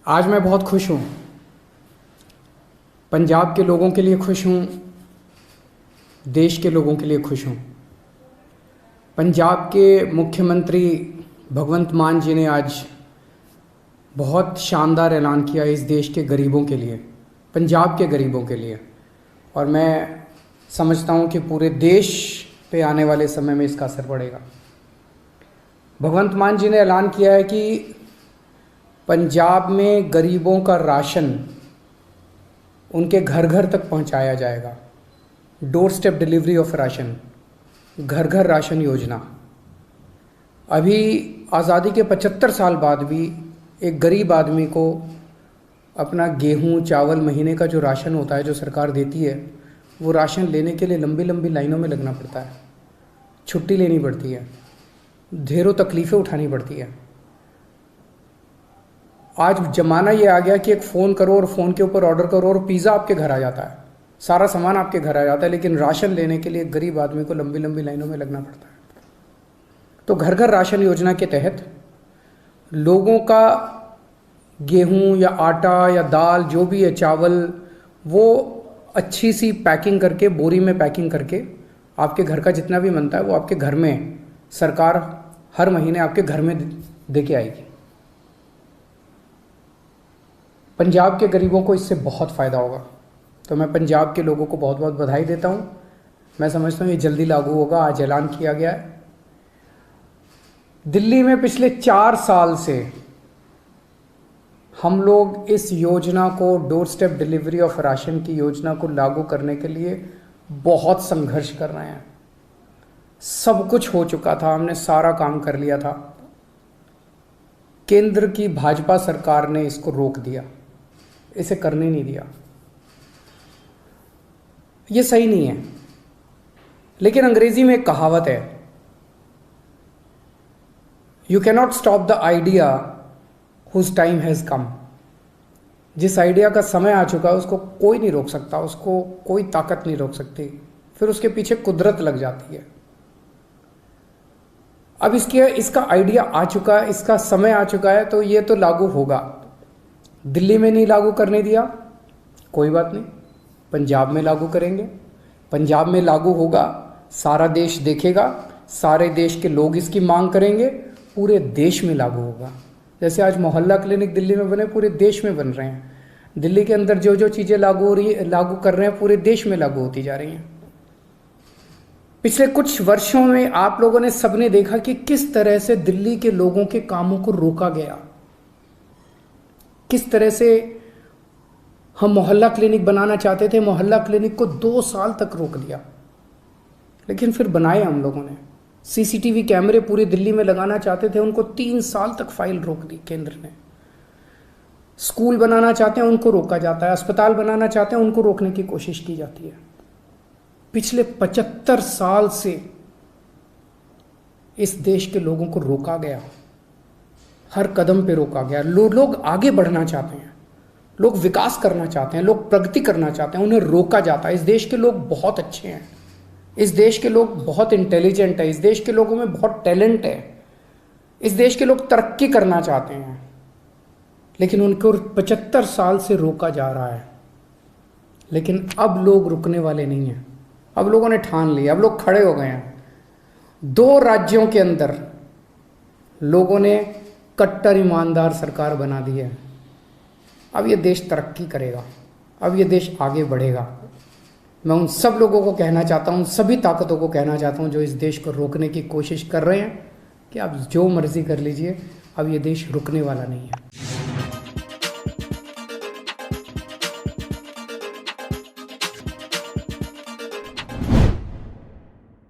आज मैं बहुत खुश हूँ। पंजाब के लोगों के लिए खुश हूँ, देश के लोगों के लिए खुश हूँ। पंजाब के मुख्यमंत्री भगवंत मान जी ने आज बहुत शानदार ऐलान किया इस देश के गरीबों के लिए, पंजाब के गरीबों के लिए, और मैं समझता हूँ कि पूरे देश पे आने वाले समय में इसका असर पड़ेगा। भगवंत मान जी ने ऐलान किया है कि पंजाब में गरीबों का राशन उनके घर घर तक पहुंचाया जाएगा। Door step delivery of ration, घर घर राशन योजना। अभी आज़ादी के 75 साल बाद भी एक गरीब आदमी को अपना गेहूं चावल महीने का जो राशन होता है, जो सरकार देती है, वो राशन लेने के लिए लंबी लंबी लाइनों में लगना पड़ता है, छुट्टी लेनी पड़ती है, ढेरों तकलीफ़ें उठानी पड़ती है। आज ज़माना ये आ गया कि एक फ़ोन करो और फ़ोन के ऊपर ऑर्डर करो और पिज़्ज़ा आपके घर आ जाता है, सारा सामान आपके घर आ जाता है, लेकिन राशन लेने के लिए एक गरीब आदमी को लंबी लंबी लाइनों में लगना पड़ता है। तो घर घर राशन योजना के तहत लोगों का गेहूं या आटा या दाल जो भी है, चावल, वो अच्छी सी पैकिंग करके, बोरी में पैकिंग करके आपके घर का जितना भी बनता है वो आपके घर में सरकार हर महीने आपके घर में दे के आएगी। पंजाब के गरीबों को इससे बहुत फ़ायदा होगा। तो मैं पंजाब के लोगों को बहुत बहुत बधाई देता हूँ। मैं समझता हूँ ये जल्दी लागू होगा, आज ऐलान किया गया है। दिल्ली में पिछले 4 साल से हम लोग इस योजना को, door step delivery of ration की योजना को लागू करने के लिए बहुत संघर्ष कर रहे हैं। सब कुछ हो चुका था, हमने सारा काम कर लिया था। केंद्र की भाजपा सरकार ने इसको रोक दिया, इसे करने नहीं दिया। ये सही नहीं है। लेकिन अंग्रेजी में एक कहावत है, you cannot stop the idea whose time has come. जिस आइडिया का समय आ चुका है उसको कोई नहीं रोक सकता, उसको कोई ताकत नहीं रोक सकती, फिर उसके पीछे कुदरत लग जाती है। अब इसका आइडिया आ चुका है, इसका समय आ चुका है, तो ये तो लागू होगा। दिल्ली में नहीं लागू करने दिया, कोई बात नहीं, पंजाब में लागू करेंगे। पंजाब में लागू होगा, सारा देश देखेगा, सारे देश के लोग इसकी मांग करेंगे, पूरे देश में लागू होगा। जैसे आज मोहल्ला क्लिनिक दिल्ली में बने, पूरे देश में बन रहे हैं। दिल्ली के अंदर जो जो चीज़ें लागू कर रहे हैं, पूरे देश में लागू होती जा रही हैं। पिछले कुछ वर्षों में आप लोगों ने, सबने देखा कि किस तरह से दिल्ली के लोगों के कामों को रोका गया, किस तरह से हम मोहल्ला क्लिनिक बनाना चाहते थे, मोहल्ला क्लिनिक को 2 साल तक रोक दिया, लेकिन फिर बनाए हम लोगों ने। सीसीटीवी कैमरे पूरी दिल्ली में लगाना चाहते थे, उनको 3 साल तक फाइल रोक दी केंद्र ने। स्कूल बनाना चाहते हैं उनको रोका जाता है, अस्पताल बनाना चाहते हैं उनको रोकने की कोशिश की जाती है। पिछले 75 साल से इस देश के लोगों को रोका गया, हर कदम पे रोका गया। लोग आगे बढ़ना चाहते हैं, लोग विकास करना चाहते हैं, लोग प्रगति करना चाहते हैं, उन्हें रोका जाता है। इस देश के लोग बहुत अच्छे हैं, इस देश के लोग बहुत इंटेलिजेंट है, इस देश के लोगों में बहुत टैलेंट है, इस देश के लोग तरक्की करना चाहते हैं, लेकिन उनको 75 साल से रोका जा रहा है। लेकिन अब लोग रुकने वाले नहीं हैं, अब लोगों ने ठान लिया, अब लोग खड़े हो गए हैं। 2 राज्यों के अंदर लोगों ने कट्टर ईमानदार सरकार बना दी है। अब ये देश तरक्की करेगा, अब ये देश आगे बढ़ेगा। मैं उन सब लोगों को कहना चाहता हूँ, सभी ताकतों को कहना चाहता हूँ जो इस देश को रोकने की कोशिश कर रहे हैं, कि आप जो मर्जी कर लीजिए, अब ये देश रुकने वाला नहीं है।